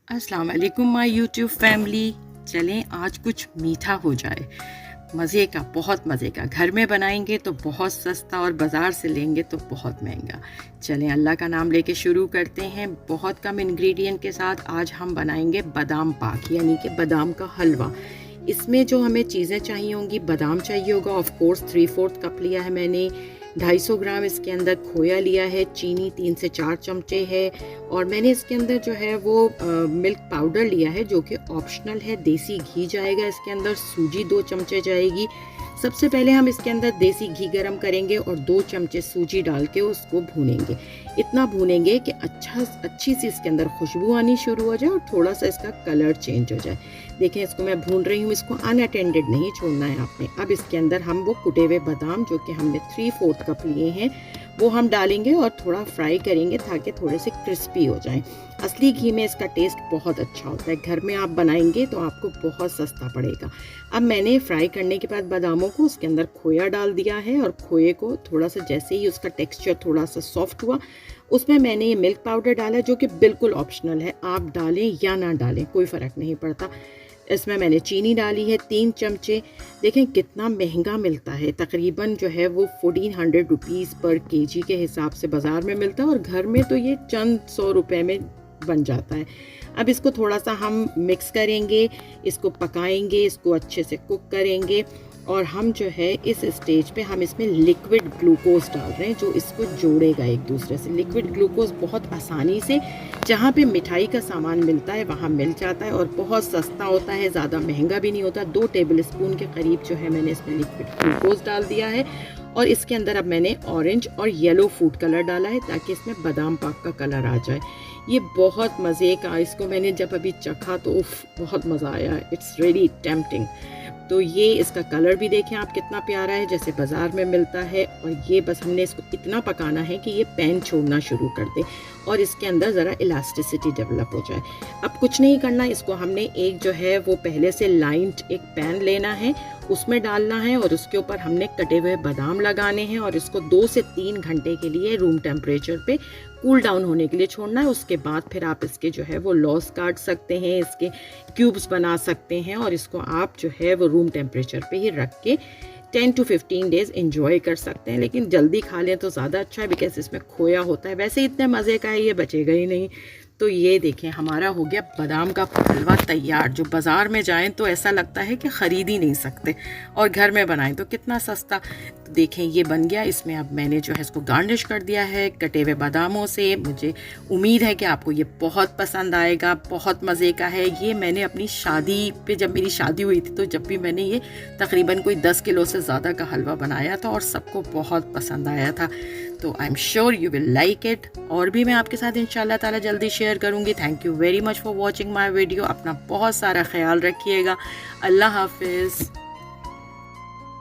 अस्सलाम वालेकुम my YouTube family. चलें आज कुछ मीठा हो जाए, मज़े का, बहुत मज़े का। घर में बनाएंगे तो बहुत सस्ता और बाज़ार से लेंगे तो बहुत महंगा। चलें अल्लाह का नाम लेके शुरू करते हैं। बहुत कम इंग्रेडिएंट के साथ आज हम बनाएंगे बादाम पाक यानी कि बादाम का हलवा। इसमें जो हमें चीज़ें चाहिए होंगी, बादाम चाहिए होगा, ऑफ कोर्स 3/4 कप लिया है मैंने। 250 ग्राम इसके अंदर खोया लिया है, चीनी 3 से 4 चमचे है, और मैंने इसके अंदर जो है वो मिल्क पाउडर लिया है जो कि ऑप्शनल है। देसी घी जाएगा इसके अंदर, सूजी 2 चमचे जाएगी। सबसे पहले हम इसके अंदर देसी घी गरम करेंगे और 2 चमचे सूजी डाल के उसको भूनेंगे। इतना भूनेंगे कि अच्छी सी इसके अंदर खुशबू आनी शुरू हो जाए और थोड़ा सा इसका कलर चेंज हो जाए। देखें इसको मैं भून रही हूँ, इसको अनअटेंडेड नहीं छोड़ना है आपने। अब इसके अंदर हम वो कुटे हुए बादाम जो कि हमने 3/4 कप लिए हैं वो हम डालेंगे और थोड़ा फ्राई करेंगे ताकि थोड़े से क्रिस्पी हो जाएं। असली घी में इसका टेस्ट बहुत अच्छा होता है। घर में आप बनाएंगे तो आपको बहुत सस्ता पड़ेगा। अब मैंने फ्राई करने के बाद बादामों को उसके अंदर खोया डाल दिया है, और खोए को थोड़ा सा जैसे ही उसका टेक्सचर थोड़ा सा सॉफ्ट हुआ उसमें मैंने ये मिल्क पाउडर डाला जो कि बिल्कुल ऑप्शनल है। आप डालें या ना डालें कोई फ़र्क नहीं पड़ता। इसमें मैंने चीनी डाली है 3 चमचे। देखें कितना महंगा मिलता है, तकरीबन जो है वो 1400 रुपीज़ पर केजी के हिसाब से बाज़ार में मिलता है, और घर में तो ये चंद 100 रुपए में बन जाता है। अब इसको थोड़ा सा हम मिक्स करेंगे, इसको पकाएंगे, इसको अच्छे से कुक करेंगे, और हम जो है इस स्टेज पे हम इसमें लिक्विड ग्लूकोज डाल रहे हैं जो इसको जोड़ेगा एक दूसरे से। लिक्विड ग्लूकोज बहुत आसानी से जहाँ पे मिठाई का सामान मिलता है वहाँ मिल जाता है, और बहुत सस्ता होता है, ज़्यादा महंगा भी नहीं होता। 2 टेबलस्पून के करीब जो है मैंने इसमें लिक्विड ग्लूकोज डाल दिया है, और इसके अंदर अब मैंने ऑरेंज और येलो फूड कलर डाला है ताकि इसमें बादाम पाक का कलर आ जाए। ये बहुत मज़े का, इसको मैंने जब अभी चखा तो उफ बहुत मज़ा आया। It's really tempting. तो ये इसका कलर भी देखें आप कितना प्यारा है, जैसे बाज़ार में मिलता है। और ये बस हमने इसको इतना पकाना है कि ये पैन छोड़ना शुरू कर दे और इसके अंदर ज़रा इलास्टिसिटी डेवलप हो जाए। अब कुछ नहीं करना, इसको हमने एक जो है वो पहले से लाइंड एक पैन लेना है, उसमें डालना है, और उसके ऊपर हमने कटे हुए बादाम लगाने हैं, और इसको 2 से 3 घंटे के लिए रूम टेम्परेचर पे कूल डाउन होने के लिए छोड़ना है। उसके बाद फिर आप इसके जो है वो लॉस काट सकते हैं, इसके क्यूब्स बना सकते हैं, और इसको आप जो है वो रूम टेम्परेचर पे ही रख के 10 to 15 डेज़ इंजॉय कर सकते हैं। लेकिन जल्दी खा लें तो ज़्यादा अच्छा है, बिकॉज इसमें खोया होता है। वैसे इतने मज़े का है, ये बचेगा ही नहीं। तो ये देखें हमारा हो गया बादाम का हलवा तैयार, जो बाज़ार में जाएं तो ऐसा लगता है कि ख़रीद ही नहीं सकते, और घर में बनाएं तो कितना सस्ता। तो देखें ये बन गया। इसमें अब मैंने जो है इसको गार्निश कर दिया है कटे हुए बादामों से। मुझे उम्मीद है कि आपको ये बहुत पसंद आएगा, बहुत मज़े का है। ये मैंने अपनी शादी पे, जब मेरी शादी हुई थी तो जब भी मैंने ये तकरीबन कोई 10 किलो से ज़्यादा का हलवा बनाया था और सबको बहुत पसंद आया था। तो I am sure you will like it, और भी मैं आपके साथ इंशाल्लाह ताला जल्दी शेयर करूँगी। Thank you very much for watching my video. अपना बहुत सारा ख्याल रखिएगा। अल्लाह हाफिज़।